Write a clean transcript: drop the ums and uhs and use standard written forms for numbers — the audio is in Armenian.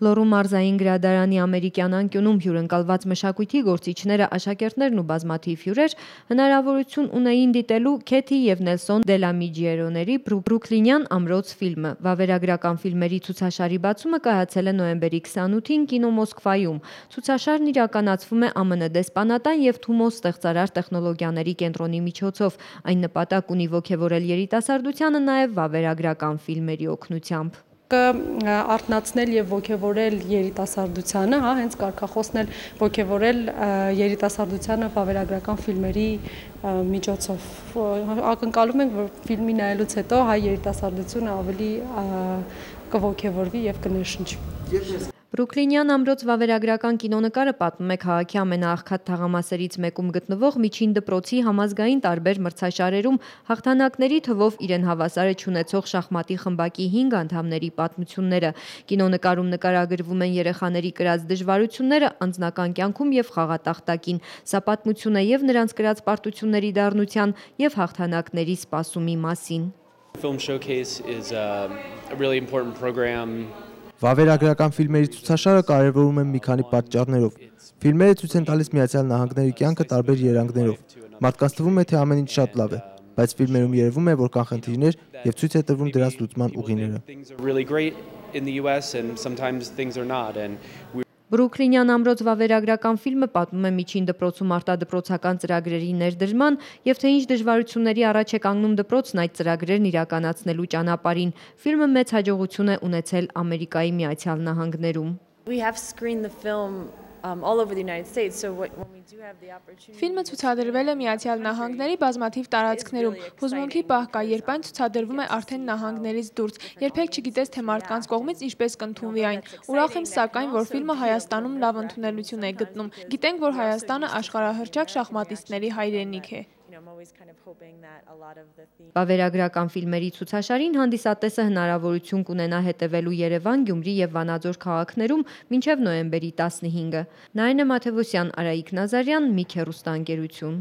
Լոռու մարզային գրադարանի ամերիկյան անկյունում հյուրընկալված մշակույթի գործիչները, աշակերտներն ու բազմաթիվ հյուրեր հնարավորություն ունեին դիտելու Քեթի և Նելսոն Դելամիջիերոների Բրուքլինյան ամրոց ֆիլմը։ Վավերագրական ֆիլմերի ցուցաշարի բացումը կայացել է նոյեմբերի 28-ին կինո Մոսկվայում։ Ցուցաշարն իրականացվում է ԱՄՆ դեսպանատան և Թումո ստեղծարար տեխնոլոգիաների կենտրոնի միջոցով։ Այն նպատակ ունի ոգևորել երիտասարդությանը նաև վավերագրական ֆիլմերի օգնությամբ։ Արթնացնել եւ ոգևորել երիտասարդությանը, հենց կարգախոսն էլ ոգևորել երիտասարդությանը վավերագրական ֆիլմերի միջոցով։ Ակնկալում ենք, որ ֆիլմի նայելուց հետո հայ երիտասարդությունը ավելի կոգևորվի եւ կներշնչի։ Բրուքլինյան ամրոց վավերագրական կինոնկարը պատմում է քաղաքի ամենաաղքատ թաղամասերից մեկում գտնվող միջին դպրոցի համազգային տարբեր մրցաշարերում հաղթանակների թվով իրեն հավասարը չունեցող շախմատի խմբակի 5 անդամների պատմությունները։ Կինոնկարում նկարագրվում են երեխաների կրած դժվարությունները անձնական կյանքում եւ խաղատախտակին։ Սա պատմություն է եւ նրանց կրած պարտությունների դառնության եւ հաղթանակների սպասումի մասին։ Film Showcase is a really important program. Վավերագրական ֆիլմերի ցուցաշարը կարևորում է մի քանի պատճառներով։ Ֆիլմերը ցույց են տալիս Միացյալ Նահանգների կյանքը տարբեր երանգներով։ Մարդկանց թվում է, թե ամեն ինչ շատ լավ է, բայց ֆիլմերում երևում է, որ կան խնդիրներ եւ ցույց է տրվում դրանց լուծման ուղիները։ Բրուքլինյան ամրոց վավերագրական ֆիլմը պատմում է միջին դպրոցում արտադպրոցական ծրագրերի ներդրման եւ թե ինչ դժվարությունների առաջ է կանգնում դպրոցն այդ ծրագրերն իրականացնելու ճանապարհին։ Ֆիլմը մեծ հաջողություն է ունեցել Ամերիկայի Միացյալ Նահանգներում։ Ֆիլմը ցուցադրվել է Միացյալ Նահանգների բազմաթիվ տարածքներում։ Հուզմունքի պահ կա, երբ այն ցուցադրվում է արդեն նահանգներից դուրս։ Երբեք չգիտես, թե մարդկանց կողմից ինչպես կընդունվի այն։ Ուրախ եմ սակայն, որ ֆիլմը Հայաստանում լավ ընդունելություն է գտնում։ Գիտենք, որ Հայաստանը աշխարհահռչակ շախմատիստների հայրենիք է։ Վավերագրական ֆիլմերի ցուցաշարին հանդիսատեսը հնարավորություն կունենա հետևելու Երևան, Գյումրի եւ Վանաձոր քաղաքներում մինչեւ նոյեմբերի 15-ը։ Նայինե Մաթևոսյան, Արայիկ Նազարյան, Միք հեռուստաընկերություն։